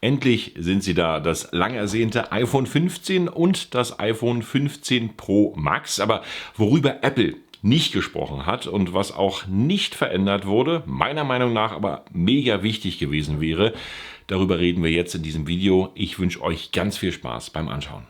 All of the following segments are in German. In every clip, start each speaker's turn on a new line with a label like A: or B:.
A: endlich sind sie da, das lang ersehnte iPhone 15 und das iPhone 15 Pro Max. Aber worüber Apple nicht gesprochen hat und was auch nicht verändert wurde, meiner Meinung nach aber mega wichtig gewesen wäre, darüber reden wir jetzt in diesem Video. Ich wünsche euch ganz viel Spaß beim Anschauen.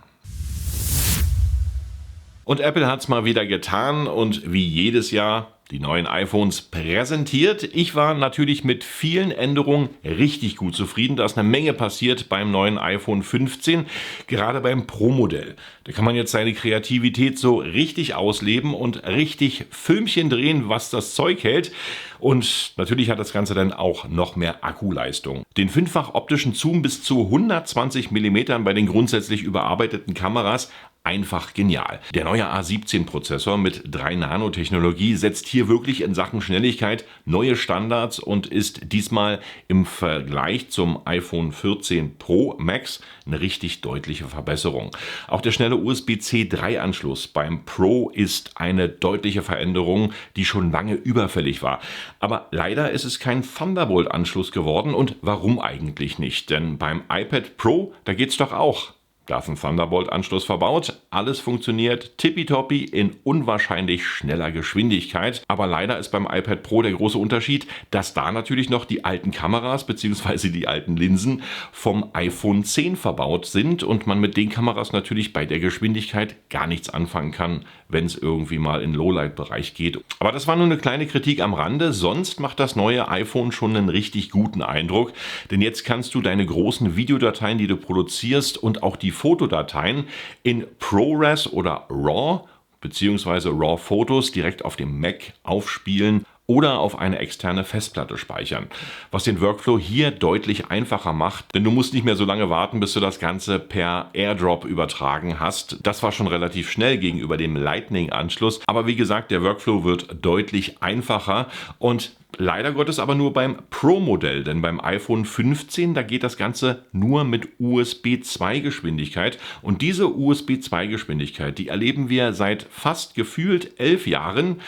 A: Und Apple hat es mal wieder getan und wie jedes Jahr die neuen iPhones präsentiert. Ich war natürlich mit vielen Änderungen richtig gut zufrieden. Da ist eine Menge passiert beim neuen iPhone 15, gerade beim Pro-Modell. Da kann man jetzt seine Kreativität so richtig ausleben und richtig Filmchen drehen, was das Zeug hält. Und natürlich hat das Ganze dann auch noch mehr Akkuleistung. Den fünffach optischen Zoom bis zu 120 mm bei den grundsätzlich überarbeiteten Kameras. Einfach genial. Der neue A17-Prozessor mit 3-Nano-Technologie setzt hier wirklich in Sachen Schnelligkeit neue Standards und ist diesmal im Vergleich zum iPhone 14 Pro Max eine richtig deutliche Verbesserung. Auch der schnelle USB-C 3-Anschluss beim Pro ist eine deutliche Veränderung, die schon lange überfällig war. Aber leider ist es kein Thunderbolt-Anschluss geworden. Und warum eigentlich nicht? Denn beim iPad Pro, da geht's doch auch. Da ist ein Thunderbolt-Anschluss verbaut, alles funktioniert tippitoppi in unwahrscheinlich schneller Geschwindigkeit. Aber leider ist beim iPad Pro der große Unterschied, dass da natürlich noch die alten Kameras bzw. die alten Linsen vom iPhone 10 verbaut sind und man mit den Kameras natürlich bei der Geschwindigkeit gar nichts anfangen kann, wenn es irgendwie mal in Lowlight-Bereich geht. Aber das war nur eine kleine Kritik am Rande, sonst macht das neue iPhone schon einen richtig guten Eindruck, denn jetzt kannst du deine großen Videodateien, die du produzierst und auch die Fotodateien in ProRes oder RAW bzw. RAW-Fotos direkt auf dem Mac aufspielen oder auf eine externe Festplatte speichern, was den Workflow hier deutlich einfacher macht, denn du musst nicht mehr so lange warten, bis du das Ganze per AirDrop übertragen hast. Das war schon relativ schnell gegenüber dem Lightning-Anschluss, aber wie gesagt, der Workflow wird deutlich einfacher und leider Gottes aber nur beim Pro-Modell, denn beim iPhone 15, da geht das Ganze nur mit USB 2 Geschwindigkeit und diese USB 2 Geschwindigkeit, die erleben wir seit fast gefühlt 11 Jahren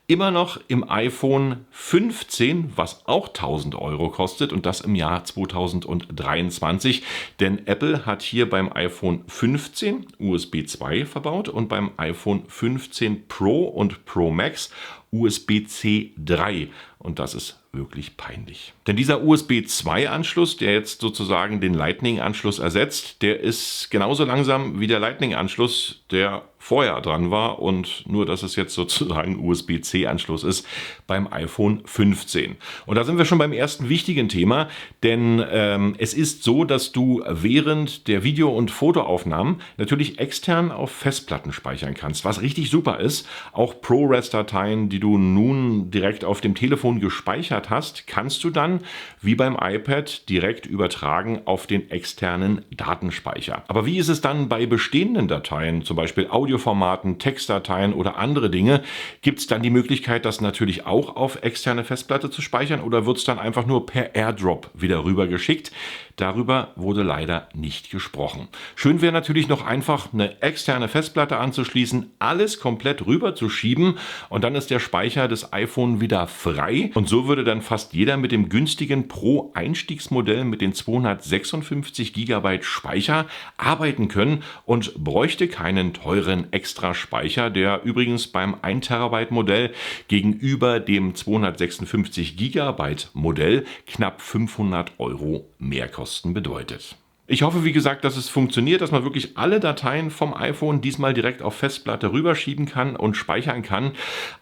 A: immer noch im iPhone 15, was auch 1000 Euro kostet und das im Jahr 2023, denn Apple hat hier beim iPhone 15 USB 2 verbaut und beim iPhone 15 Pro und Pro Max USB-C 3 und das ist wirklich peinlich. Denn dieser USB-2-Anschluss, der jetzt sozusagen den Lightning-Anschluss ersetzt, der ist genauso langsam wie der Lightning-Anschluss, der vorher dran war und nur, dass es jetzt sozusagen USB-C-Anschluss ist beim iPhone 15. Und da sind wir schon beim ersten wichtigen Thema, denn es ist so, dass du während der Video- und Fotoaufnahmen natürlich extern auf Festplatten speichern kannst, was richtig super ist. Auch ProRes-Dateien, die du nun direkt auf dem Telefon gespeichert hast, kannst du dann wie beim iPad direkt übertragen auf den externen Datenspeicher. Aber wie ist es dann bei bestehenden Dateien, zum Beispiel Audioformaten, Textdateien oder andere Dinge? Gibt es dann die Möglichkeit, das natürlich auch auf externe Festplatte zu speichern oder wird es dann einfach nur per AirDrop wieder rüber geschickt? Darüber wurde leider nicht gesprochen. Schön wäre natürlich noch einfach eine externe Festplatte anzuschließen, alles komplett rüber zu schieben und dann ist der Speicher des iPhone wieder frei und so würde dann fast jeder mit dem günstigen Pro-Einstiegsmodell mit den 256 GB Speicher arbeiten können und bräuchte keinen teuren Extraspeicher, der übrigens beim 1 TB Modell gegenüber dem 256 GB Modell knapp 500 Euro Mehrkosten bedeutet. Ich hoffe, wie gesagt, dass es funktioniert, dass man wirklich alle Dateien vom iPhone diesmal direkt auf Festplatte rüberschieben kann und speichern kann,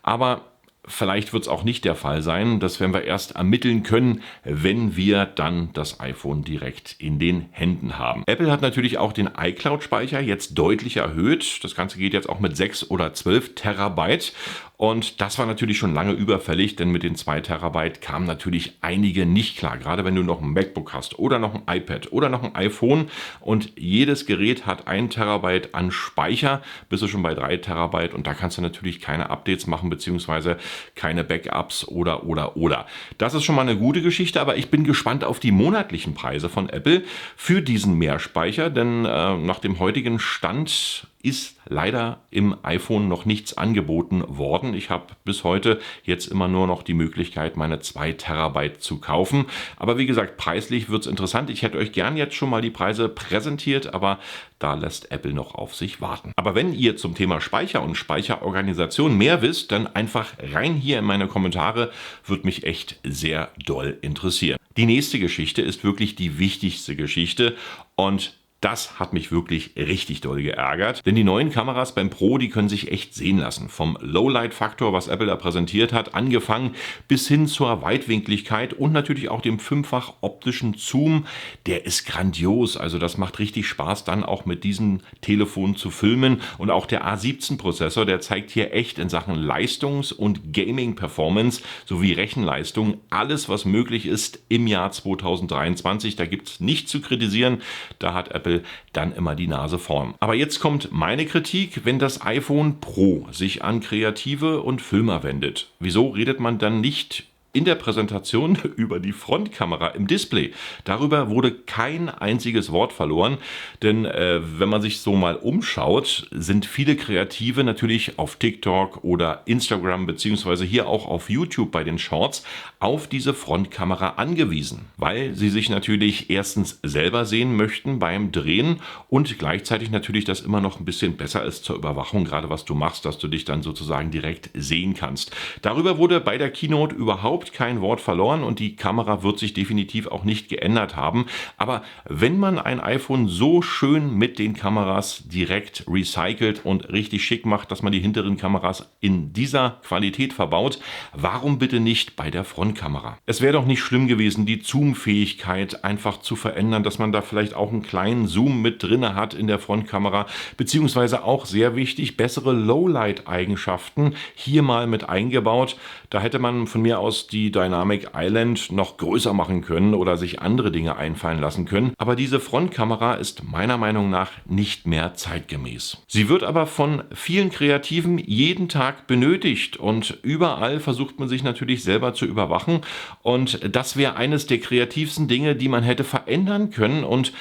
A: aber vielleicht wird es auch nicht der Fall sein. Das werden wir erst ermitteln können, wenn wir dann das iPhone direkt in den Händen haben. Apple hat natürlich auch den iCloud-Speicher jetzt deutlich erhöht. Das Ganze geht jetzt auch mit 6 oder 12 Terabyte. Und das war natürlich schon lange überfällig, denn mit den 2 Terabyte kamen natürlich einige nicht klar. Gerade wenn du noch ein MacBook hast oder noch ein iPad oder noch ein iPhone und jedes Gerät hat 1 Terabyte an Speicher, bist du schon bei 3 Terabyte und da kannst du natürlich keine Updates machen bzw. keine Backups oder. Das ist schon mal eine gute Geschichte, aber ich bin gespannt auf die monatlichen Preise von Apple für diesen Mehrspeicher, denn nach dem heutigen Stand ist leider im iPhone noch nichts angeboten worden. Ich habe bis heute jetzt immer nur noch die Möglichkeit, meine 2 Terabyte zu kaufen. Aber wie gesagt, preislich wird es interessant. Ich hätte euch gern jetzt schon mal die Preise präsentiert, aber da lässt Apple noch auf sich warten. Aber wenn ihr zum Thema Speicher und Speicherorganisation mehr wisst, dann einfach rein hier in meine Kommentare, würde mich echt sehr doll interessieren. Die nächste Geschichte ist wirklich die wichtigste Geschichte und das hat mich wirklich richtig doll geärgert, denn die neuen Kameras beim Pro, die können sich echt sehen lassen. Vom Lowlight-Faktor, was Apple da präsentiert hat, angefangen bis hin zur Weitwinkligkeit und natürlich auch dem 5-fach optischen Zoom, der ist grandios. Also das macht richtig Spaß, dann auch mit diesem Telefon zu filmen. Und auch der A17-Prozessor, der zeigt hier echt in Sachen Leistungs- und Gaming-Performance sowie Rechenleistung alles, was möglich ist im Jahr 2023. Da gibt es nichts zu kritisieren. Da hat Apple dann immer die Nase vorn. Aber jetzt kommt meine Kritik, wenn das iPhone Pro sich an Kreative und Filmer wendet. Wieso redet man dann nicht in der Präsentation über die Frontkamera im Display? Darüber wurde kein einziges Wort verloren, denn wenn man sich so mal umschaut, sind viele Kreative natürlich auf TikTok oder Instagram beziehungsweise hier auch auf YouTube bei den Shorts auf diese Frontkamera angewiesen, weil sie sich natürlich erstens selber sehen möchten beim Drehen und gleichzeitig natürlich das immer noch ein bisschen besser ist zur Überwachung, gerade was du machst, dass du dich dann sozusagen direkt sehen kannst. Darüber wurde bei der Keynote überhaupt kein Wort verloren und die Kamera wird sich definitiv auch nicht geändert haben. Aber wenn man ein iPhone so schön mit den Kameras direkt recycelt und richtig schick macht, dass man die hinteren Kameras in dieser Qualität verbaut, warum bitte nicht bei der Frontkamera? Es wäre doch nicht schlimm gewesen, die Zoom-Fähigkeit einfach zu verändern, dass man da vielleicht auch einen kleinen Zoom mit drinne hat in der Frontkamera, beziehungsweise auch sehr wichtig, bessere Lowlight-Eigenschaften hier mal mit eingebaut. Da hätte man von mir aus die Dynamic Island noch größer machen können oder sich andere Dinge einfallen lassen können. Aber diese Frontkamera ist meiner Meinung nach nicht mehr zeitgemäß. Sie wird aber von vielen Kreativen jeden Tag benötigt und überall versucht man sich natürlich selber zu überwachen. Und das wäre eines der kreativsten Dinge, die man hätte verändern können und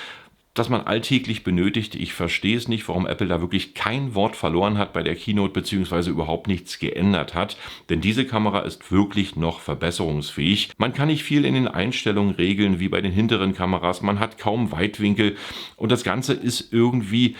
A: dass man alltäglich benötigt. Ich verstehe es nicht, warum Apple da wirklich kein Wort verloren hat bei der Keynote beziehungsweise überhaupt nichts geändert hat. Denn diese Kamera ist wirklich noch verbesserungsfähig. Man kann nicht viel in den Einstellungen regeln wie bei den hinteren Kameras. Man hat kaum Weitwinkel und das Ganze ist irgendwie,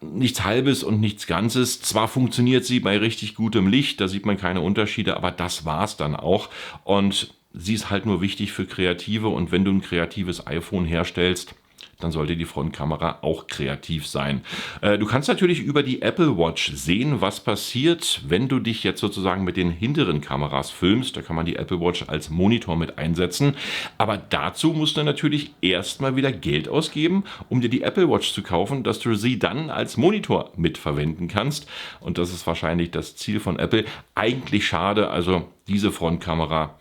A: nichts Halbes und nichts Ganzes. Zwar funktioniert sie bei richtig gutem Licht, da sieht man keine Unterschiede, aber das war's dann auch. Und sie ist halt nur wichtig für Kreative und wenn du ein kreatives iPhone herstellst, dann sollte die Frontkamera auch kreativ sein. Du kannst natürlich über die Apple Watch sehen, was passiert, wenn du dich jetzt sozusagen mit den hinteren Kameras filmst. Da kann man die Apple Watch als Monitor mit einsetzen. Aber dazu musst du natürlich erstmal wieder Geld ausgeben, um dir die Apple Watch zu kaufen, dass du sie dann als Monitor mitverwenden kannst. Und das ist wahrscheinlich das Ziel von Apple. Eigentlich schade, also diese Frontkamera,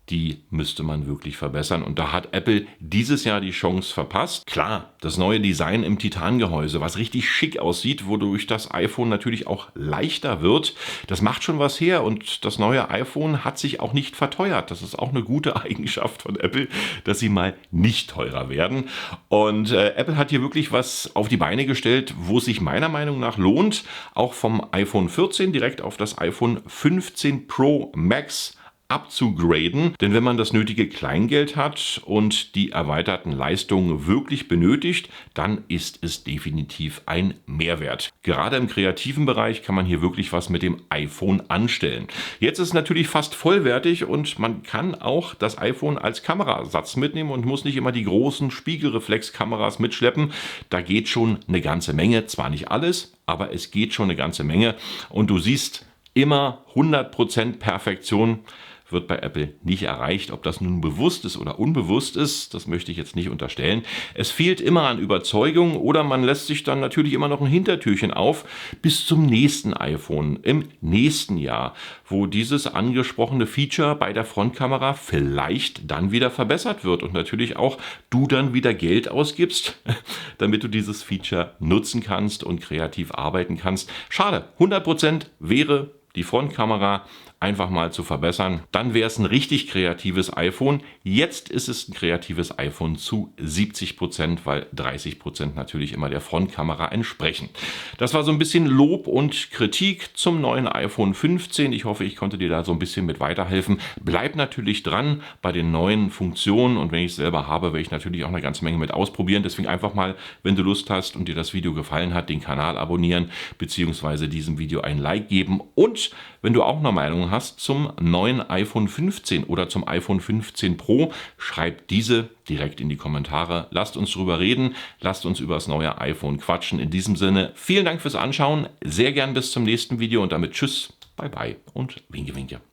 A: die müsste man wirklich verbessern. Und da hat Apple dieses Jahr die Chance verpasst. Klar, das neue Design im Titangehäuse, was richtig schick aussieht, wodurch das iPhone natürlich auch leichter wird, das macht schon was her. Und das neue iPhone hat sich auch nicht verteuert. Das ist auch eine gute Eigenschaft von Apple, dass sie mal nicht teurer werden. Und Apple hat hier wirklich was auf die Beine gestellt, wo es sich meiner Meinung nach lohnt, auch vom iPhone 14 direkt auf das iPhone 15 Pro Max abzugraden, denn wenn man das nötige Kleingeld hat und die erweiterten Leistungen wirklich benötigt, dann ist es definitiv ein Mehrwert. Gerade im kreativen Bereich kann man hier wirklich was mit dem iPhone anstellen. Jetzt ist es natürlich fast vollwertig und man kann auch das iPhone als Kamerasatz mitnehmen und muss nicht immer die großen Spiegelreflexkameras mitschleppen. Da geht schon eine ganze Menge, zwar nicht alles, aber es geht schon eine ganze Menge und du siehst immer 100% Perfektion wird bei Apple nicht erreicht. Ob das nun bewusst ist oder unbewusst ist, das möchte ich jetzt nicht unterstellen. Es fehlt immer an Überzeugung oder man lässt sich dann natürlich immer noch ein Hintertürchen auf bis zum nächsten iPhone im nächsten Jahr, wo dieses angesprochene Feature bei der Frontkamera vielleicht dann wieder verbessert wird und natürlich auch du dann wieder Geld ausgibst, damit du dieses Feature nutzen kannst und kreativ arbeiten kannst. Schade, 100% wäre die Frontkamera einfach mal zu verbessern. Dann wäre es ein richtig kreatives iPhone. Jetzt ist es ein kreatives iPhone zu 70%, weil 30% natürlich immer der Frontkamera entsprechen. Das war so ein bisschen Lob und Kritik zum neuen iPhone 15. Ich hoffe, ich konnte dir da so ein bisschen mit weiterhelfen. Bleib natürlich dran bei den neuen Funktionen und wenn ich es selber habe, werde ich natürlich auch eine ganze Menge mit ausprobieren. Deswegen einfach mal, wenn du Lust hast und dir das Video gefallen hat, den Kanal abonnieren bzw. diesem Video ein Like geben. Und wenn du auch eine Meinung hast zum neuen iPhone 15 oder zum iPhone 15 Pro, schreib diese direkt in die Kommentare. Lasst uns drüber reden, lasst uns über das neue iPhone quatschen. In diesem Sinne, vielen Dank fürs Anschauen, sehr gern bis zum nächsten Video und damit tschüss, bye bye und winke winke.